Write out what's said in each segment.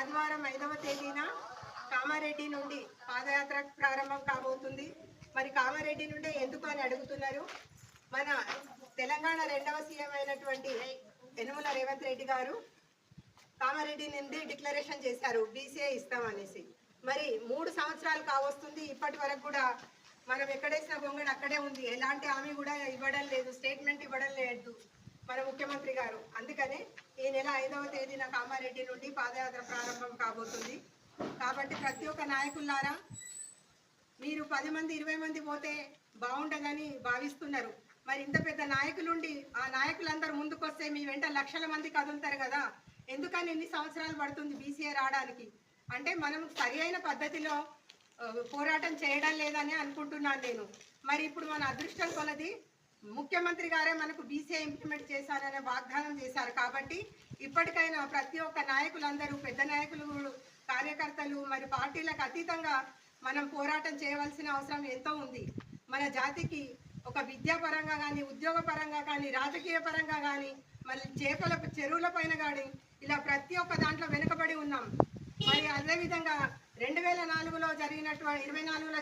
ఆదివారం 5వ తేదీన కామారెడ్డి నుండి పాదయాత్ర ప్రారంభం కాబోతుంది. మరి కామారెడ్డి నుండి ఎందుకు అని అడుగుతున్నారు. మన తెలంగాణ 2వ సీఎం అయినటువంటి యనమల రేవంత్ రెడ్డి గారు కామారెడ్డి నుండి డిక్లరేషన్ చేశారు బీసీఏ ఇస్తామనేసి. మరి 3 సంవత్సరాలు కావస్తుంది, ఇప్పటి వరకు కూడా మనం ఎక్కడేసిన గొంగడు అక్కడే ఉంది. ఎలాంటి హామీ కూడా ఇవ్వడం లేదు, స్టేట్మెంట్ ఇవ్వడం లేదు మన ముఖ్యమంత్రి గారు. అందుకనే ఈ నెల 5వ తేదీన కామారెడ్డి నుండి పాదయాత్ర ప్రారంభం కాబోతుంది. కాబట్టి ప్రతి ఒక్క నాయకులారా, మీరు 10 మంది 20 మంది పోతే బాగుంటుందని భావిస్తున్నారు. మరి ఇంత పెద్ద నాయకులుండి ఆ నాయకులందరూ ముందుకొస్తే మీ వెంట లక్షల మంది కదులుతారు కదా. ఎందుకని ఎన్ని సంవత్సరాలు పడుతుంది బీసీఏ రావడానికి? అంటే మనం సరి అయిన పద్ధతిలో పోరాటం చేయడం లేదని అనుకుంటున్నాను నేను. మరి ఇప్పుడు మన అదృష్టం కొలది ముఖ్యమంత్రి గారే మనకు బీసీఏ ఇంప్లిమెంట్ చేశారనే వాగ్దానం చేశారు. కాబట్టి ఇప్పటికైనా ప్రతి ఒక్క నాయకులందరూ, పెద్ద నాయకులు, కార్యకర్తలు, మరి పార్టీలకు అతీతంగా మనం పోరాటం చేయవలసిన అవసరం ఎంతో ఉంది. మన జాతికి ఒక విద్యాపరంగా కానీ, ఉద్యోగ పరంగా కానీ, రాజకీయ పరంగా కానీ, మళ్ళీ చేపల చెరువుల పైన కానీ ఇలా ప్రతి ఒక్క దాంట్లో వెనుకబడి ఉన్నాం. మరి అదేవిధంగా 2024లో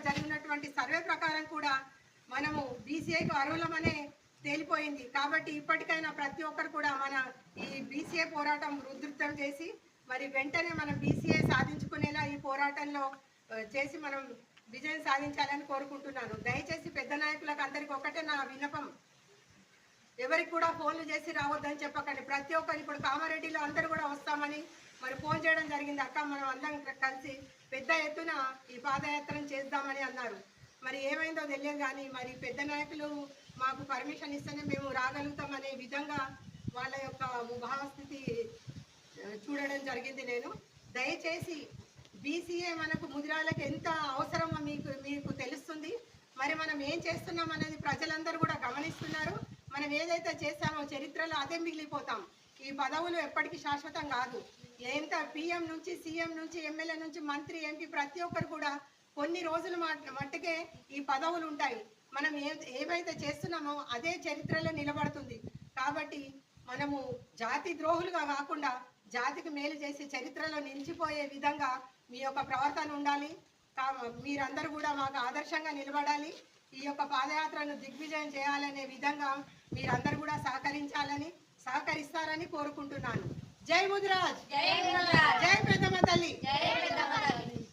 జరిగినటువంటి సర్వే ప్రకారం కూడా మనము బీసీఏకు అర్హులమనే తేలిపోయింది. కాబట్టి ఇప్పటికైనా ప్రతి ఒక్కరు కూడా మన ఈ బీసీఏ పోరాటం ఉధృతం చేసి మరి వెంటనే మనం బీసీఏ సాధించుకునేలా ఈ పోరాటంలో చేసి మనం విజయం సాధించాలని కోరుకుంటున్నాను. దయచేసి పెద్ద నాయకులకు అందరికి ఒకటే నా విన్నపం, ఎవరికి కూడా ఫోన్లు చేసి రావద్దని చెప్పకండి. ప్రతి ఒక్కరు ఇప్పుడు కామారెడ్డిలో అందరూ కూడా వస్తామని మరి ఫోన్ చేయడం జరిగింది. అక్క మనం అందరం కలిసి పెద్ద ఎత్తున ఈ పాదయాత్రను చేద్దామని అన్నారు. మరి ఏమైందో తెలియదు కానీ మరి పెద్ద నాయకులు మాకు పర్మిషన్ ఇస్తేనే మేము రాగలుగుతామనే విధంగా వాళ్ళ యొక్క భావస్థితి చూడడం జరిగింది. నేను దయచేసి బీసీఏ మనకు ముదిరాలకు ఎంత అవసరమో మీకు తెలుస్తుంది. మరి మనం ఏం చేస్తున్నాం అనేది ప్రజలందరూ కూడా గమనిస్తున్నారు. మనం ఏదైతే చేస్తామో చరిత్రలో అదే మిగిలిపోతాం. ఈ పదవులు ఎప్పటికీ శాశ్వతం కాదు. ఎంత పిఎం నుంచి, సీఎం నుంచి, ఎమ్మెల్యే నుంచి, మంత్రి, ఎంపీ ప్రతి ఒక్కరు కూడా కొన్ని రోజుల మట్టుకే ఈ పదవులు ఉంటాయి. మనం ఏవైతే చేస్తున్నామో అదే చరిత్రలో నిలబడుతుంది. కాబట్టి మనము జాతి ద్రోహులుగా కాకుండా జాతికి మేలు చేసి చరిత్రలో నిలిచిపోయే విధంగా మీ యొక్క ప్రవర్తన ఉండాలి. మీరందరూ కూడా మాకు ఆదర్శంగా నిలబడాలి. ఈ యొక్క పాదయాత్రను దిగ్విజయం చేయాలనే విధంగా మీరందరూ కూడా సహకరిస్తారని కోరుకుంటున్నాను. జై ముదిరాజ్, జై పెద్దమ్మ తల్లి.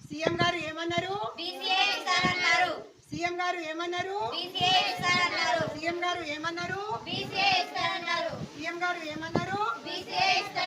సీఎం గారు ఏమన్నారు? సీఎం గారు ఏమన్నారు? సీఎం గారు ఏమన్నారు?